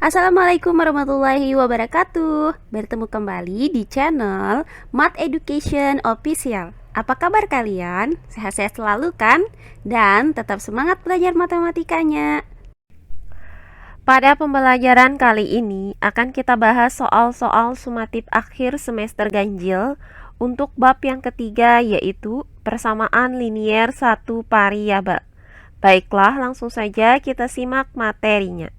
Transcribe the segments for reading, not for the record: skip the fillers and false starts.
Assalamualaikum warahmatullahi wabarakatuh. Bertemu kembali di channel Math Education Official. Apa kabar kalian? Sehat-sehat selalu kan? Dan tetap semangat belajar matematikanya. Pada pembelajaran kali ini akan kita bahas soal-soal sumatif akhir semester ganjil untuk bab yang ketiga, yaitu persamaan linier satu variabel. Baiklah, langsung saja kita simak materinya.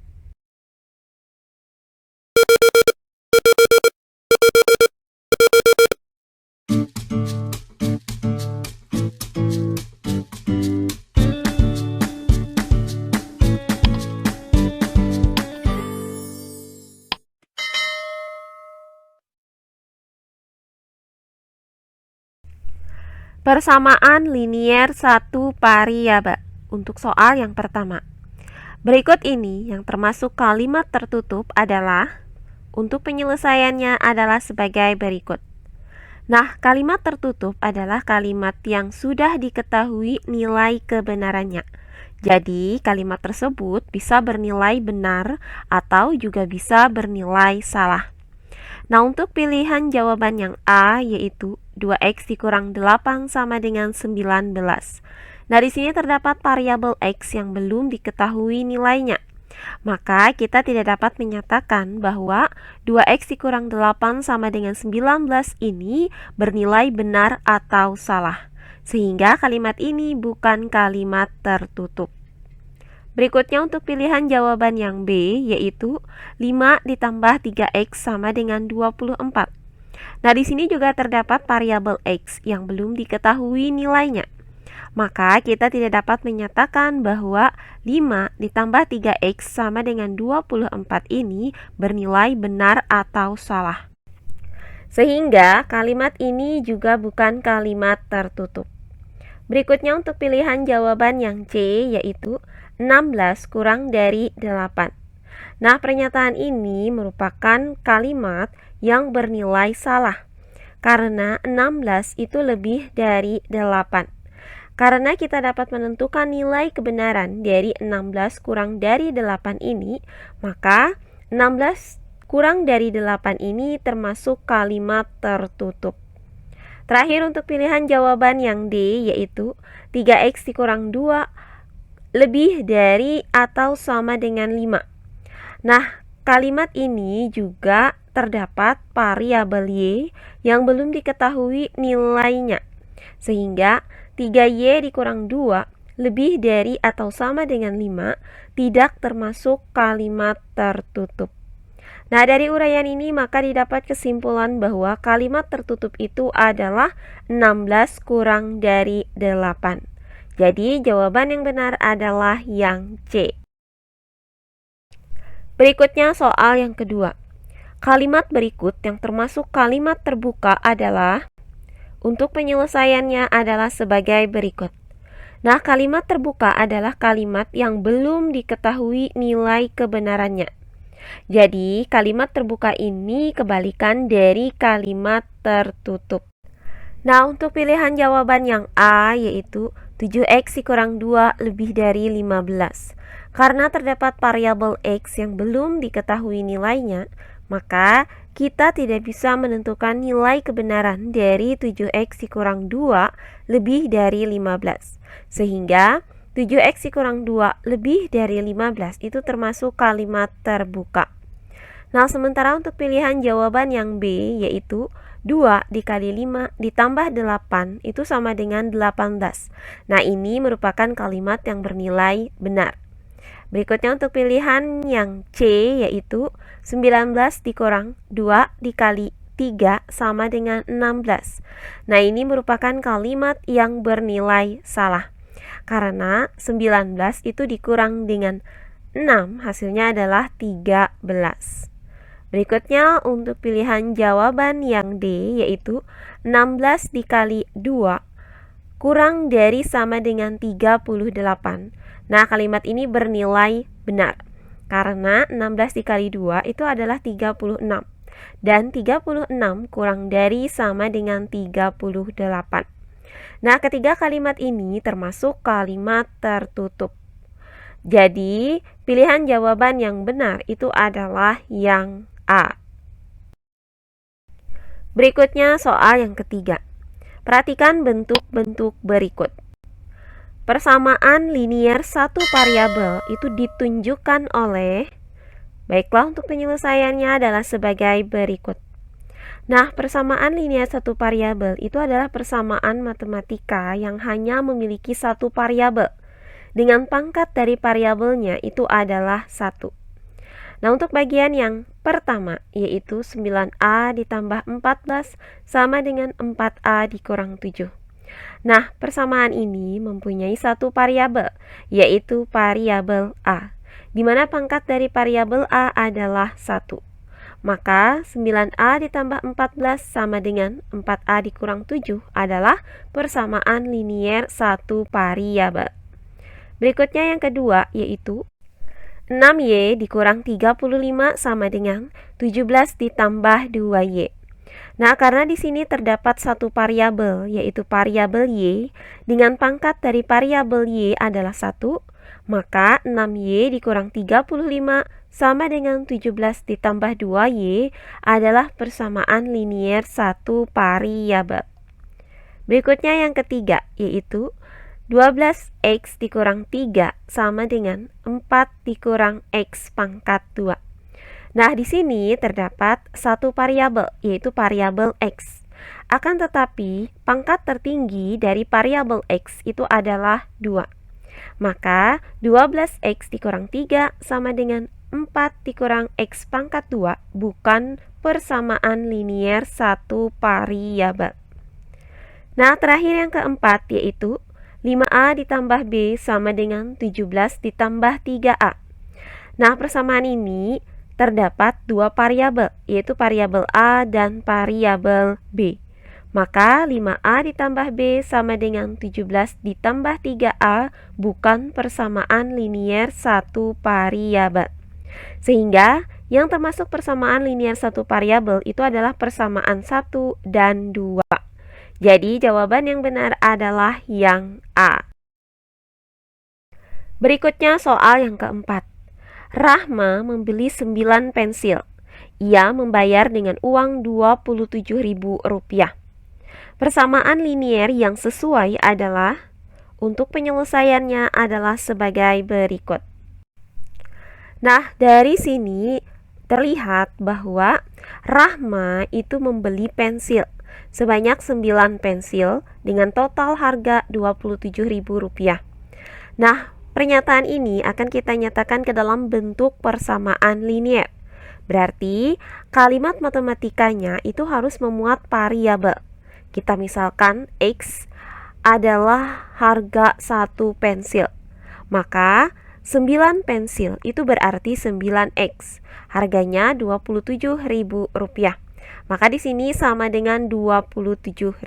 Persamaan linier satu variabel. Untuk soal yang pertama, berikut ini yang termasuk kalimat tertutup adalah, untuk penyelesaiannya adalah sebagai berikut. Nah, kalimat tertutup adalah kalimat yang sudah diketahui nilai kebenarannya. Jadi, kalimat tersebut bisa bernilai benar atau juga bisa bernilai salah. Nah, untuk pilihan jawaban yang A, yaitu 2x dikurang 8 sama dengan 19. Nah, di sini terdapat variabel x yang belum diketahui nilainya. Maka kita tidak dapat menyatakan bahwa 2x dikurang 8 sama dengan 19 ini bernilai benar atau salah. Sehingga kalimat ini bukan kalimat tertutup. Berikutnya untuk pilihan jawaban yang B, yaitu 5 ditambah 3x sama dengan 24. Nah, di sini juga terdapat variabel x yang belum diketahui nilainya. Maka kita tidak dapat menyatakan bahwa 5 ditambah 3x sama dengan 24 ini bernilai benar atau salah. Sehingga kalimat ini juga bukan kalimat tertutup. Berikutnya untuk pilihan jawaban yang C, yaitu 16 kurang dari 8. Nah, pernyataan ini merupakan kalimat yang bernilai salah, karena 16 itu lebih dari 8. Karena kita dapat menentukan nilai kebenaran dari 16 kurang dari 8 ini, maka 16 kurang dari 8 ini termasuk kalimat tertutup. Terakhir untuk pilihan jawaban yang D, yaitu 3x dikurang 2 lebih dari atau sama dengan 5. Nah, kalimat ini juga terdapat variabel y yang belum diketahui nilainya. Sehingga 3y dikurang 2 lebih dari atau sama dengan 5 tidak termasuk kalimat tertutup. Nah, dari uraian ini maka didapat kesimpulan bahwa kalimat tertutup itu adalah 16 kurang dari 8. Jadi, jawaban yang benar adalah yang C. Berikutnya soal yang kedua. Kalimat berikut yang termasuk kalimat terbuka adalah, untuk penyelesaiannya adalah sebagai berikut. Nah, kalimat terbuka adalah kalimat yang belum diketahui nilai kebenarannya. Jadi, kalimat terbuka ini kebalikan dari kalimat tertutup. Nah, untuk pilihan jawaban yang A, yaitu 7x dikurang 2 lebih dari 15. Karena terdapat variabel x yang belum diketahui nilainya, maka kita tidak bisa menentukan nilai kebenaran dari 7x dikurang 2 lebih dari 15. Sehingga 7x dikurang 2 lebih dari 15 itu termasuk kalimat terbuka. Nah, sementara untuk pilihan jawaban yang B, yaitu 2 dikali 5 ditambah 8 itu sama dengan 18. Nah, ini merupakan kalimat yang bernilai benar. Berikutnya untuk pilihan yang C, yaitu 19 dikurang 2 dikali 3 sama dengan 16. Nah, ini merupakan kalimat yang bernilai salah. Karena 19 itu dikurang dengan 6, hasilnya adalah 13. Berikutnya untuk pilihan jawaban yang D, yaitu 16 dikali 2 kurang dari sama dengan 38. Nah, kalimat ini bernilai benar. Karena 16 dikali 2 itu adalah 36. Dan 36 kurang dari sama dengan 38. Nah, ketiga kalimat ini termasuk kalimat tertutup. Jadi, Pilihan jawaban yang benar itu adalah yang A. Berikutnya soal yang ketiga. Perhatikan bentuk-bentuk berikut. Persamaan linier satu variabel itu ditunjukkan oleh, baiklah untuk penyelesaiannya adalah sebagai berikut. Nah, persamaan linier satu variabel itu adalah persamaan matematika yang hanya memiliki satu variabel, dengan pangkat dari variabelnya itu adalah 1. Nah, untuk bagian yang pertama, yaitu 9A ditambah 14 sama dengan 4A dikurang 7. Nah, persamaan ini mempunyai satu variabel, yaitu variabel A, di mana pangkat dari variabel A adalah 1. Maka 9A ditambah 14 sama dengan 4A dikurang 7 adalah persamaan linier satu variabel. Berikutnya yang kedua, yaitu 6Y dikurang 35 sama dengan 17 ditambah 2Y. Nah, karena di sini terdapat satu variabel, yaitu variabel Y, dengan pangkat dari variabel Y adalah 1, maka 6Y dikurang 35 sama dengan 17 ditambah 2Y adalah persamaan linier satu variabel. Berikutnya yang ketiga, yaitu 12X dikurang 3 sama dengan 4 dikurang X pangkat 2. Nah, di sini terdapat satu variabel, yaitu variabel X. Akan tetapi, pangkat tertinggi dari variabel X itu adalah 2. Maka, 12X dikurang 3 sama dengan 4 dikurang X pangkat 2 bukan persamaan linier satu variabel. Nah, terakhir yang keempat, yaitu 5A ditambah B sama dengan 17 ditambah 3A. Nah, persamaan ini terdapat dua variabel, yaitu variabel A dan variabel B. Maka 5A ditambah B sama dengan 17 ditambah 3A bukan persamaan linier satu variabel. Sehingga yang termasuk persamaan linier satu variabel itu adalah persamaan 1 dan 2. Jadi jawaban yang benar adalah yang A. Berikutnya soal yang keempat. Rahma membeli 9 pensil. Ia membayar dengan uang Rp27.000. Persamaan linier yang sesuai adalah, untuk penyelesaiannya adalah sebagai berikut. Nah, dari sini terlihat bahwa Rahma itu membeli pensil sebanyak 9 pensil dengan total harga Rp27.000. Nah, pernyataan ini akan kita nyatakan ke dalam bentuk persamaan linier. Berarti kalimat matematikanya itu harus memuat variabel. Kita misalkan X adalah harga 1 pensil. Maka 9 pensil itu berarti 9X. Harganya Rp27.000. Maka di sini sama dengan 27.000.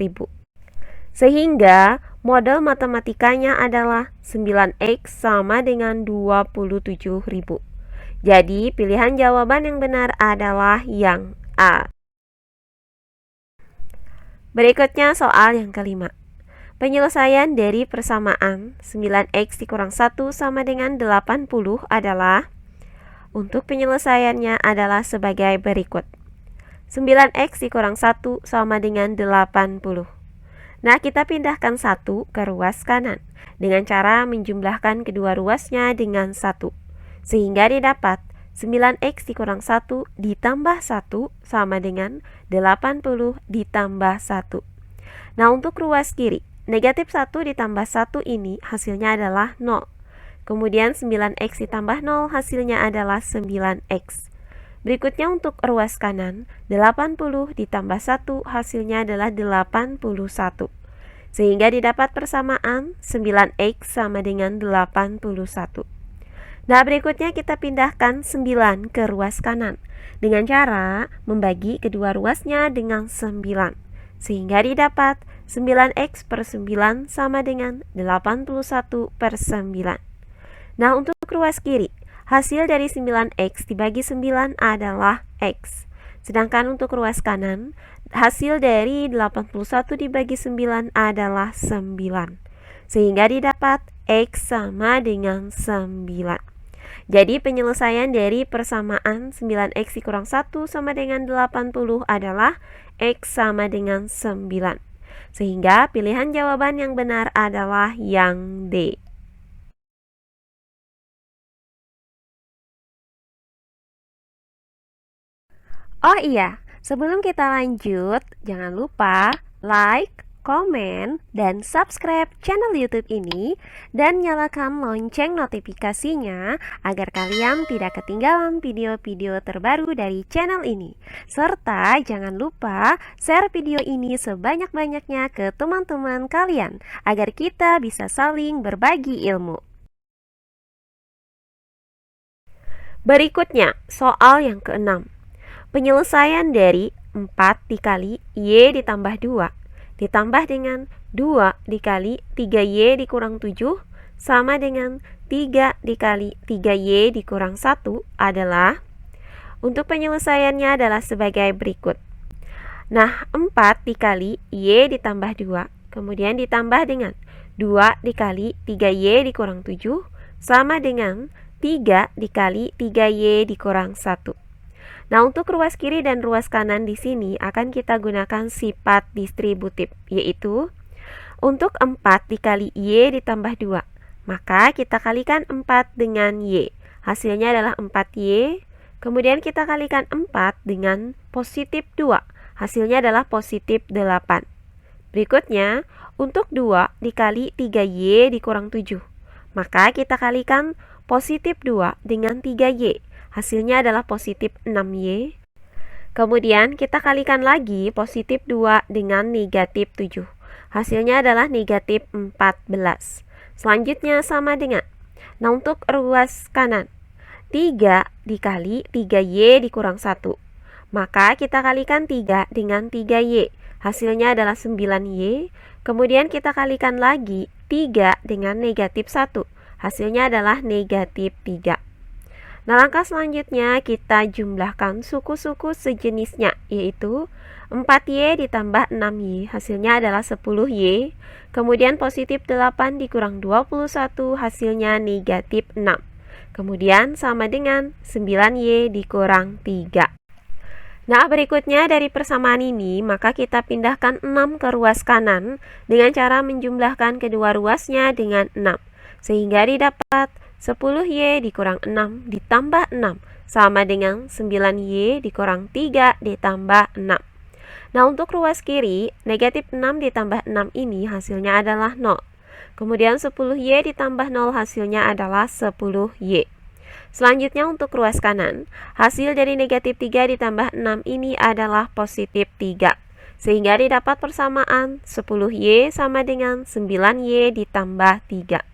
Sehingga model matematikanya adalah 9X sama dengan 27.000. Jadi pilihan jawaban yang benar adalah yang A. Berikutnya soal yang kelima. Penyelesaian dari persamaan 9X dikurang 1 sama dengan 80 adalah, untuk penyelesaiannya adalah sebagai berikut. 9X dikurang 1 sama dengan 80. Nah, kita pindahkan 1 ke ruas kanan dengan cara menjumlahkan kedua ruasnya dengan 1. Sehingga didapat 9X dikurang 1 ditambah 1 sama dengan 80 ditambah 1. Nah, untuk ruas kiri, negatif 1 ditambah 1 ini hasilnya adalah 0. Kemudian 9X ditambah 0 hasilnya adalah 9X. Berikutnya untuk ruas kanan, 80 ditambah 1 hasilnya adalah 81. Sehingga didapat persamaan 9X sama dengan 81. Nah, berikutnya kita pindahkan 9 ke ruas kanan dengan cara membagi kedua ruasnya dengan 9. Sehingga didapat 9X per 9 sama dengan 81 per 9. Nah, untuk ruas kiri, hasil dari 9X dibagi 9 adalah X. Sedangkan untuk ruas kanan, hasil dari 81 dibagi 9 adalah 9. Sehingga didapat X sama dengan 9. Jadi penyelesaian dari persamaan 9x dikurang 1 sama dengan 80 adalah x sama dengan 9. Sehingga pilihan jawaban yang benar adalah yang D. Oh iya, sebelum kita lanjut, jangan lupa like, komen, dan subscribe channel YouTube ini dan nyalakan lonceng notifikasinya agar kalian tidak ketinggalan video-video terbaru dari channel ini. Serta jangan lupa share video ini sebanyak-banyaknya ke teman-teman kalian agar kita bisa saling berbagi ilmu. Berikutnya, soal yang keenam. Penyelesaian dari 4 dikali Y ditambah 2 ditambah dengan 2 dikali 3Y dikurang 7 sama dengan 3 dikali 3Y dikurang 1 adalah, untuk penyelesaiannya adalah sebagai berikut. Nah, 4 dikali Y ditambah 2 kemudian ditambah dengan 2 dikali 3Y dikurang 7 sama dengan 3 dikali 3Y dikurang 1. Nah, untuk ruas kiri dan ruas kanan di sini akan kita gunakan sifat distributif, yaitu untuk 4 dikali Y ditambah 2, maka kita kalikan 4 dengan Y. Hasilnya adalah 4Y. Kemudian kita kalikan 4 dengan positif 2. Hasilnya adalah positif 8. Berikutnya, untuk 2 dikali 3Y dikurang 7, maka kita kalikan positif 2 dengan 3Y. Hasilnya adalah positif 6Y. Kemudian kita kalikan lagi positif 2 dengan negatif 7. Hasilnya adalah negatif 14. Selanjutnya sama dengan, nah untuk ruas kanan, 3 dikali 3Y dikurang 1. Maka kita kalikan 3 dengan 3Y. Hasilnya adalah 9Y. Kemudian kita kalikan lagi 3 dengan negatif 1. Hasilnya adalah negatif 3. Nah, langkah selanjutnya kita jumlahkan suku-suku sejenisnya, yaitu 4Y ditambah 6Y, hasilnya adalah 10Y. Kemudian positif 8 dikurang 21, hasilnya negatif 6. Kemudian sama dengan 9Y dikurang 3. Nah, berikutnya dari persamaan ini, maka kita pindahkan 6 ke ruas kanan dengan cara menjumlahkan kedua ruasnya dengan 6. Sehingga didapat 10Y dikurang 6 ditambah 6 sama dengan 9Y dikurang 3 ditambah 6. Nah, untuk ruas kiri, negatif 6 ditambah 6 ini hasilnya adalah 0. Kemudian 10Y ditambah 0 hasilnya adalah 10Y. Selanjutnya untuk ruas kanan, hasil dari negatif 3 ditambah 6 ini adalah positif 3. Sehingga didapat persamaan 10Y sama dengan 9Y ditambah 3.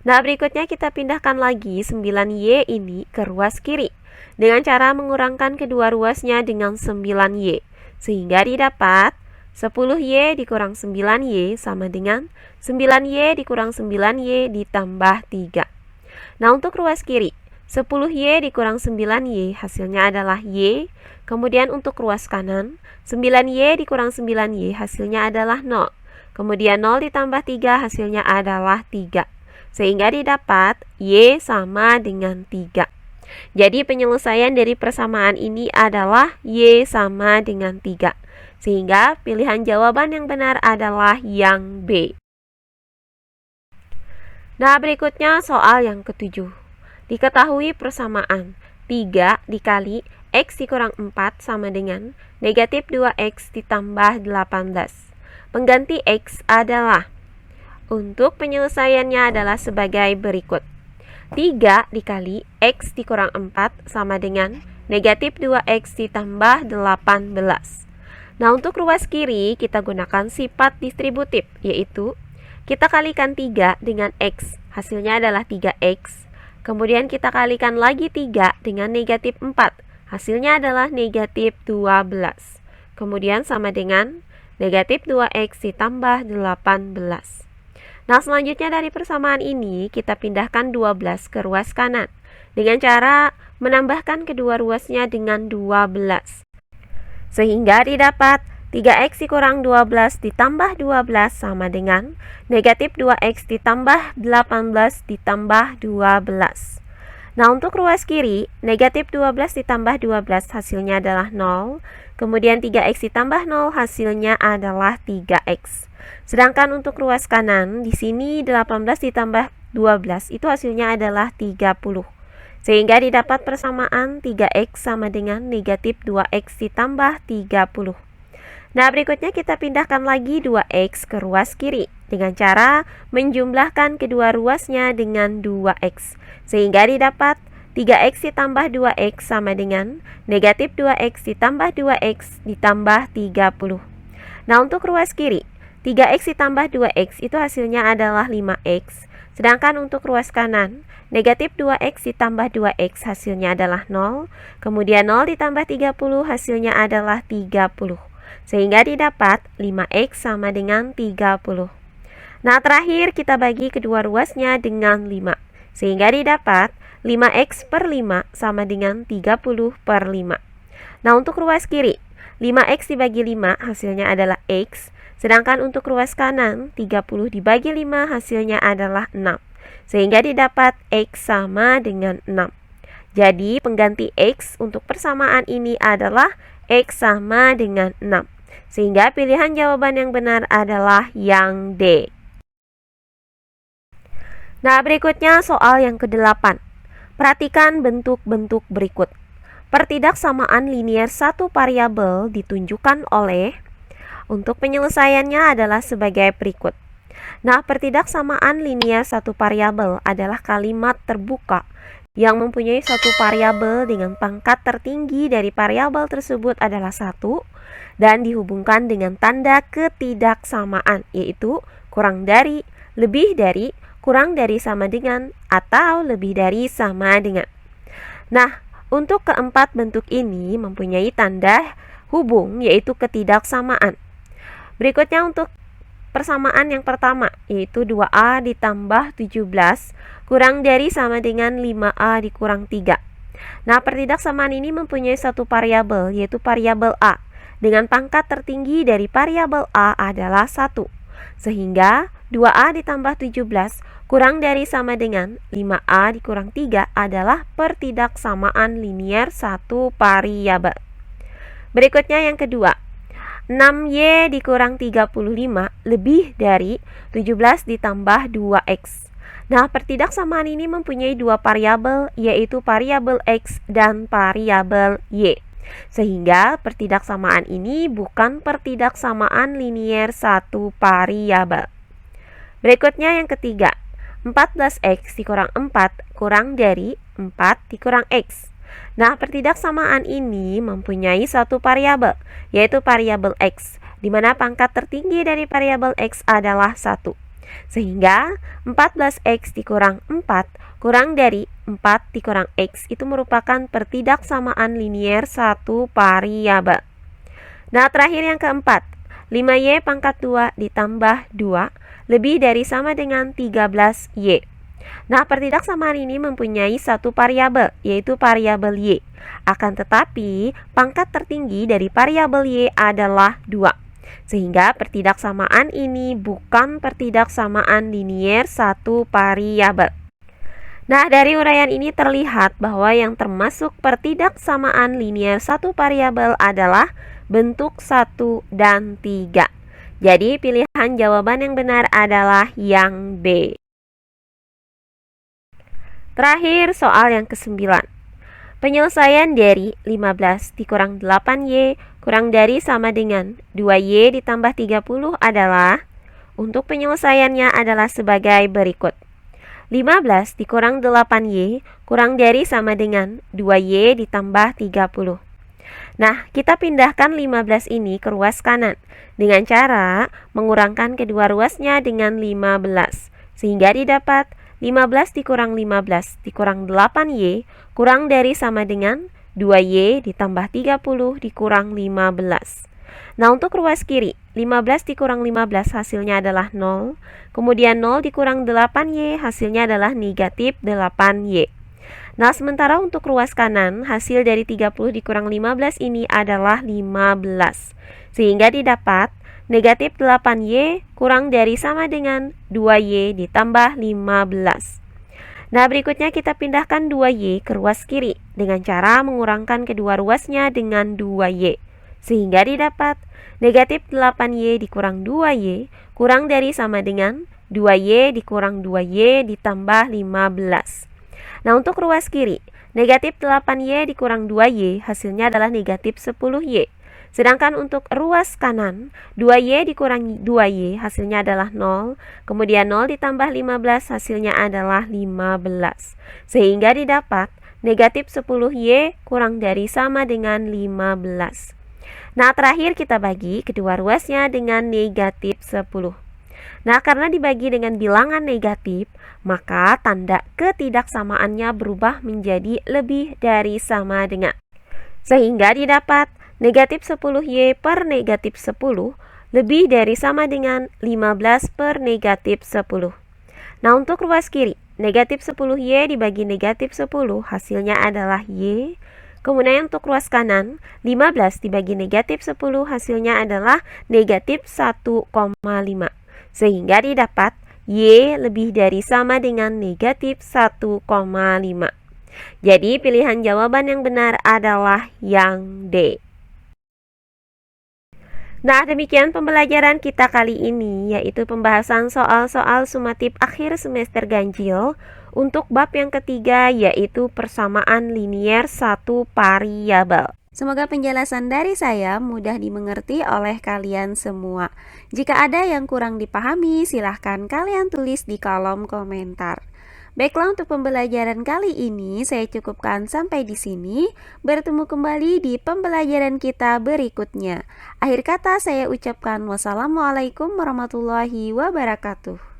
Nah, berikutnya kita pindahkan lagi 9Y ini ke ruas kiri dengan cara mengurangkan kedua ruasnya dengan 9Y. Sehingga didapat 10Y dikurang 9Y sama dengan 9Y dikurang 9Y ditambah 3. Nah, untuk ruas kiri, 10Y dikurang 9Y hasilnya adalah Y. Kemudian untuk ruas kanan, 9Y dikurang 9Y hasilnya adalah 0. Kemudian 0 ditambah 3 hasilnya adalah 3. Sehingga didapat Y sama dengan 3. Jadi penyelesaian dari persamaan ini adalah Y sama dengan 3. Sehingga pilihan jawaban yang benar adalah yang B. Nah, berikutnya soal yang ketujuh. Diketahui persamaan 3 dikali X dikurang 4 sama dengan negatif 2X ditambah 18. Pengganti X adalah, untuk penyelesaiannya adalah sebagai berikut. 3 dikali X dikurang 4 sama dengan negatif 2X ditambah 18. Nah, untuk ruas kiri kita gunakan sifat distributif, yaitu kita kalikan 3 dengan X, hasilnya adalah 3X. Kemudian kita kalikan lagi 3 dengan negatif 4, hasilnya adalah negatif 12. Kemudian sama dengan negatif 2X ditambah 18. Nah, selanjutnya dari persamaan ini kita pindahkan 12 ke ruas kanan dengan cara menambahkan kedua ruasnya dengan 12. Sehingga didapat 3X dikurang 12 ditambah 12 sama dengan negatif 2X ditambah 18 ditambah 12. Nah, untuk ruas kiri, negatif 12 ditambah 12 hasilnya adalah 0. Kemudian 3x ditambah 0 hasilnya adalah 3x. Sedangkan untuk ruas kanan, di sini 18 ditambah 12 itu hasilnya adalah 30. Sehingga didapat persamaan 3x sama dengan negatif 2x ditambah 30. Nah, berikutnya kita pindahkan lagi 2x ke ruas kiri dengan cara menjumlahkan kedua ruasnya dengan 2x. Sehingga didapat 3x ditambah 2x sama dengan negatif 2x ditambah 2x ditambah 30. Nah, untuk ruas kiri, 3x ditambah 2x itu hasilnya adalah 5x. Sedangkan untuk ruas kanan, negatif 2x ditambah 2x hasilnya adalah 0. Kemudian 0 ditambah 30 hasilnya adalah 30. Sehingga didapat 5x sama dengan 30. Nah, terakhir kita bagi kedua ruasnya dengan 5. Sehingga didapat 5x per 5 sama dengan 30 per 5. Nah, untuk ruas kiri, 5x dibagi 5 hasilnya adalah x. Sedangkan untuk ruas kanan, 30 dibagi 5 hasilnya adalah 6. Sehingga didapat x sama dengan 6. Jadi pengganti x untuk persamaan ini adalah x sama dengan 6. Sehingga pilihan jawaban yang benar adalah yang D. Nah, berikutnya soal yang ke-8. Perhatikan bentuk-bentuk berikut. Pertidaksamaan linier satu variabel ditunjukkan oleh, untuk penyelesaiannya adalah sebagai berikut. Nah, pertidaksamaan linier satu variabel adalah kalimat terbuka yang mempunyai satu variabel dengan pangkat tertinggi dari variabel tersebut adalah 1 dan dihubungkan dengan tanda ketidaksamaan, yaitu kurang dari, lebih dari, kurang dari sama dengan, atau lebih dari sama dengan. Nah, untuk keempat bentuk ini mempunyai tanda hubung, yaitu ketidaksamaan. Berikutnya untuk persamaan yang pertama, yaitu 2A ditambah 17 kurang dari sama dengan 5A dikurang 3. Nah, pertidaksamaan ini mempunyai satu variabel, yaitu variabel A, dengan pangkat tertinggi dari variabel A adalah 1. Sehingga 2A ditambah 17 kurang dari sama dengan 5A dikurang 3 adalah pertidaksamaan linier satu variabel. Berikutnya yang kedua, 6Y dikurang 35 lebih dari 17 ditambah 2X. Nah, pertidaksamaan ini mempunyai dua variabel, yaitu variabel X dan variabel Y. Sehingga pertidaksamaan ini bukan pertidaksamaan linier satu variabel. Berikutnya yang ketiga, 14x dikurang 4 kurang dari 4 dikurang x. Nah, pertidaksamaan ini mempunyai satu variabel, yaitu variabel x, di mana pangkat tertinggi dari variabel x adalah 1. Sehingga 14x dikurang 4 kurang dari 4 dikurang x itu merupakan pertidaksamaan linier satu variabel. Nah, terakhir yang keempat, 5y pangkat 2 ditambah 2 lebih dari sama dengan 13y. Nah, pertidaksamaan ini mempunyai satu variabel, yaitu variabel y. Akan tetapi, pangkat tertinggi dari variabel y adalah 2. Sehingga pertidaksamaan ini bukan pertidaksamaan linier satu variabel. Nah, dari uraian ini terlihat bahwa yang termasuk pertidaksamaan linier satu variabel adalah bentuk 1 dan 3. Jadi, pilihan jawaban yang benar adalah yang B. Terakhir, soal yang ke-9. Penyelesaian dari 15 dikurang 8y kurang dari sama dengan 2y ditambah 30 adalah, untuk penyelesaiannya adalah sebagai berikut. 15 dikurang 8y kurang dari sama dengan 2y ditambah 30. Nah, kita pindahkan 15 ini ke ruas kanan dengan cara mengurangkan kedua ruasnya dengan 15. Sehingga didapat 15 dikurang 15 dikurang 8y kurang dari sama dengan 2y ditambah 30 dikurang 15. Nah, untuk ruas kiri, 15 dikurang 15 hasilnya adalah 0. Kemudian 0 dikurang 8y hasilnya adalah negatif 8y. Nah, sementara untuk ruas kanan, hasil dari 30 dikurang 15 ini adalah 15. Sehingga didapat negatif 8y kurang dari sama dengan 2y ditambah 15. Nah, berikutnya kita pindahkan 2Y ke ruas kiri dengan cara mengurangkan kedua ruasnya dengan 2Y. Sehingga didapat negatif 8Y dikurang 2Y kurang dari sama dengan 2Y dikurang 2Y ditambah 15. Nah, untuk ruas kiri, negatif 8Y dikurang 2Y hasilnya adalah negatif 10Y. Sedangkan untuk ruas kanan, 2Y dikurangi 2Y hasilnya adalah 0, kemudian 0 ditambah 15 hasilnya adalah 15. Sehingga didapat negatif 10Y kurang dari sama dengan 15. Nah, terakhir kita bagi kedua ruasnya dengan negatif 10. Nah, karena dibagi dengan bilangan negatif, maka tanda ketidaksamaannya berubah menjadi lebih dari sama dengan. Sehingga didapat negatif 10Y per negatif 10 lebih dari sama dengan 15 per negatif 10. Nah, untuk ruas kiri, negatif 10Y dibagi negatif 10 hasilnya adalah Y. Kemudian untuk ruas kanan, 15 dibagi negatif 10 hasilnya adalah negatif 1,5. Sehingga didapat Y lebih dari sama dengan negatif 1,5. Jadi pilihan jawaban yang benar adalah yang D. Nah, demikian pembelajaran kita kali ini, yaitu pembahasan soal-soal sumatif akhir semester ganjil untuk bab yang ketiga, yaitu persamaan linier satu variabel. Semoga penjelasan dari saya mudah dimengerti oleh kalian semua. Jika ada yang kurang dipahami, silahkan kalian tulis di kolom komentar. Baiklah, untuk pembelajaran kali ini saya cukupkan sampai di sini. Bertemu kembali di pembelajaran kita berikutnya. Akhir kata saya ucapkan wassalamualaikum warahmatullahi wabarakatuh.